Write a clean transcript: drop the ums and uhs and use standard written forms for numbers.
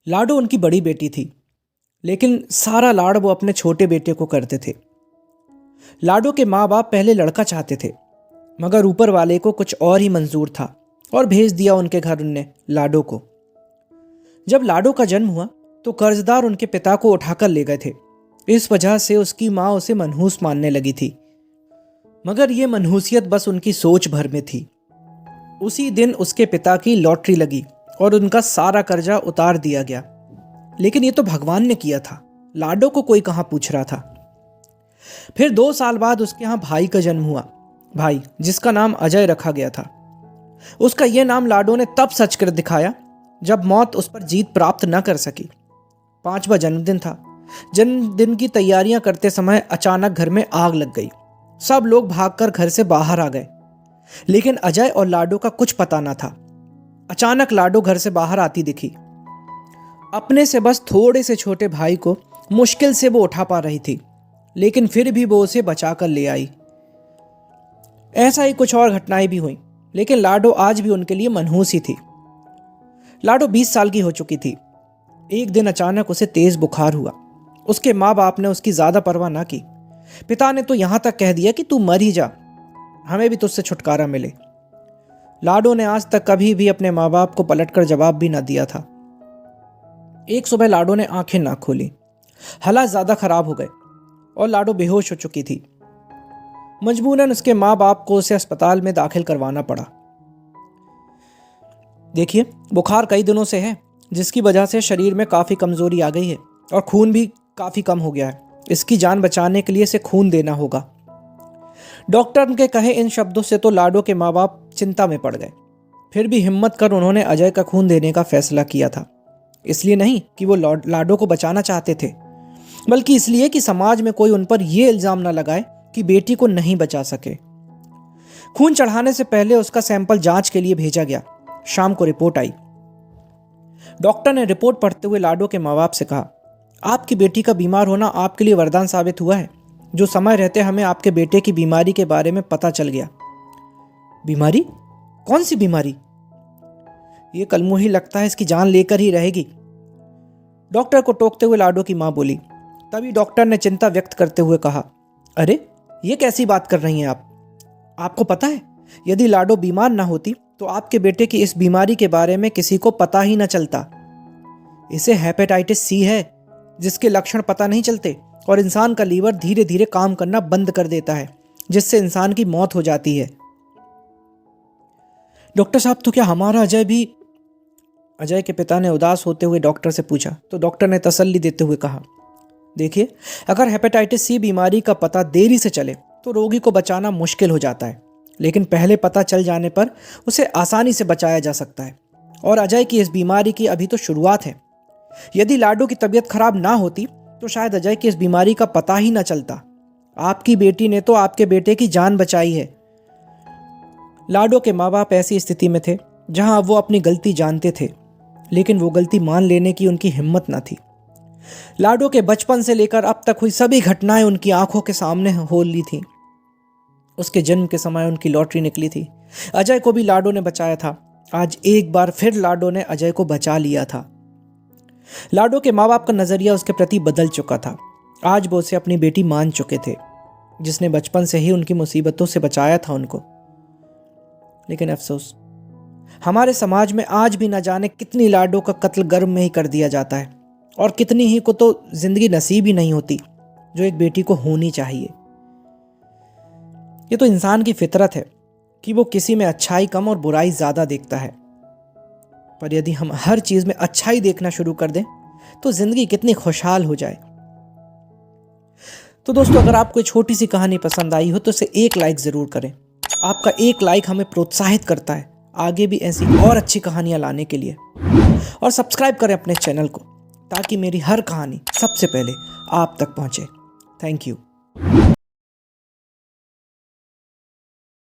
लाडो उनकी बड़ी बेटी थी, लेकिन सारा लाड वो अपने छोटे बेटे को करते थे। लाडो के माँ बाप पहले लड़का चाहते थे, मगर ऊपर वाले को कुछ और ही मंजूर था और भेज दिया उनके घर उनने लाडो को। जब लाडो का जन्म हुआ तो कर्जदार उनके पिता को उठाकर ले गए थे। इस वजह से उसकी माँ उसे मनहूस मानने लगी थी, मगर यह मनहूसियत बस उनकी सोच भर में थी। उसी दिन उसके पिता की लॉटरी लगी और उनका सारा कर्जा उतार दिया गया। लेकिन ये तो भगवान ने किया था, लाडो को कोई कहाँ पूछ रहा था। फिर 2 साल बाद उसके यहाँ भाई का जन्म हुआ, भाई जिसका नाम अजय रखा गया था। उसका यह नाम लाडो ने तब सच कर दिखाया जब मौत उस पर जीत प्राप्त न कर सकी। 5वां जन्मदिन था। जन्मदिन की तैयारियां करते समय अचानक घर में आग लग गई। सब लोग भागकर घर से बाहर आ गए, लेकिन अजय और लाडो का कुछ पता न था। अचानक लाडो घर से बाहर आती दिखी। अपने से बस थोड़े से छोटे भाई को मुश्किल से वो उठा पा रही थी, लेकिन फिर भी वो उसे बचा कर ले आई। ऐसा ही कुछ और घटनाएं भी हुई, लेकिन लाडो आज भी उनके लिए मनहूस ही थी। लाडो 20 साल की हो चुकी थी। एक दिन अचानक उसे तेज बुखार हुआ। उसके माँ बाप ने उसकी ज्यादा परवाह ना की। पिता ने तो यहां तक कह दिया कि तू मर ही जा, हमें भी तुझसे छुटकारा मिले। लाडो ने आज तक कभी भी अपने माँ बाप को पलटकर जवाब भी ना दिया था। एक सुबह लाडो ने आंखें ना खोली। हालात ज्यादा खराब हो गए और लाडो बेहोश हो चुकी थी। मजबूरन उसके माँ बाप को उसे अस्पताल में दाखिल करवाना पड़ा। देखिए, बुखार कई दिनों से है, जिसकी वजह से शरीर में काफ़ी कमज़ोरी आ गई है और खून भी काफ़ी कम हो गया है। इसकी जान बचाने के लिए इसे खून देना होगा। डॉक्टर के कहे इन शब्दों से तो लाडो के माँ बाप चिंता में पड़ गए। फिर भी हिम्मत कर उन्होंने अजय का खून देने का फैसला किया था। इसलिए नहीं कि वो लाडो को बचाना चाहते थे, बल्कि इसलिए कि समाज में कोई उन पर यह इल्ज़ाम न लगाए कि बेटी को नहीं बचा सके। खून चढ़ाने से पहले उसका सैंपल जांच के लिए भेजा गया। शाम को रिपोर्ट आई। डॉक्टर ने रिपोर्ट पढ़ते हुए लाडो के माँ बाप से कहा, आपकी बेटी का बीमार होना आपके लिए वरदान साबित हुआ है। जो समय रहते हमें आपके बेटे की बीमारी के बारे में पता चल गया। बीमारी? कौन सी बीमारी? ये कलमू ही लगता है इसकी जान लेकर ही रहेगी, डॉक्टर को टोकते हुए लाडो की माँ बोली। तभी डॉक्टर ने चिंता व्यक्त करते हुए कहा, अरे ये कैसी बात कर रही हैं आप? आपको पता है, यदि लाडो बीमार ना होती तो आपके बेटे की इस बीमारी के बारे में किसी को पता ही ना चलता। इसे हेपेटाइटिस सी है, जिसके लक्षण पता नहीं चलते और इंसान का लीवर धीरे धीरे काम करना बंद कर देता है, जिससे इंसान की मौत हो जाती है। डॉक्टर साहब, तो क्या हमारा अजय भी? अजय के पिता ने उदास होते हुए डॉक्टर से पूछा, तो डॉक्टर ने तसल्ली देते हुए कहा, देखिए, अगर हेपेटाइटिस सी बीमारी का पता देरी से चले तो रोगी को बचाना मुश्किल हो जाता है, लेकिन पहले पता चल जाने पर उसे आसानी से बचाया जा सकता है। और अजय की इस बीमारी की अभी तो शुरुआत है। यदि लाडो की तबीयत खराब ना होती तो शायद अजय की इस बीमारी का पता ही ना चलता। आपकी बेटी ने तो आपके बेटे की जान बचाई है। लाडो के माँ बाप ऐसी स्थिति में थे जहां वो अपनी गलती जानते थे, लेकिन वो गलती मान लेने की उनकी हिम्मत ना थी। लाडो के बचपन से लेकर अब तक हुई सभी घटनाएं उनकी आंखों के सामने हो ली थी। उसके जन्म के समय उनकी लॉटरी निकली थी। अजय को भी लाडो ने बचाया था। आज एक बार फिर लाडो ने अजय को बचा लिया था। लाडो के माँ बाप का नजरिया उसके प्रति बदल चुका था। आज वो उसे अपनी बेटी मान चुके थे, जिसने बचपन से ही उनकी मुसीबतों से बचाया था उनको। लेकिन अफसोस, हमारे समाज में आज भी न जाने कितनी लाडो का कत्ल गर्भ में ही कर दिया जाता है, और कितनी ही को तो जिंदगी नसीब ही नहीं होती जो एक बेटी को होनी चाहिए। ये तो इंसान की फितरत है कि वो किसी में अच्छाई कम और बुराई ज्यादा देखता है। पर यदि हम हर चीज में अच्छाई देखना शुरू कर दें तो जिंदगी कितनी खुशहाल हो जाए। तो दोस्तों, अगर आपको छोटी सी कहानी पसंद आई हो तो इसे एक लाइक जरूर करें। आपका एक लाइक हमें प्रोत्साहित करता है आगे भी ऐसी और अच्छी कहानियां लाने के लिए। और सब्सक्राइब करें अपने चैनल को, ताकि मेरी हर कहानी सबसे पहले आप तक पहुंचे। Thank you.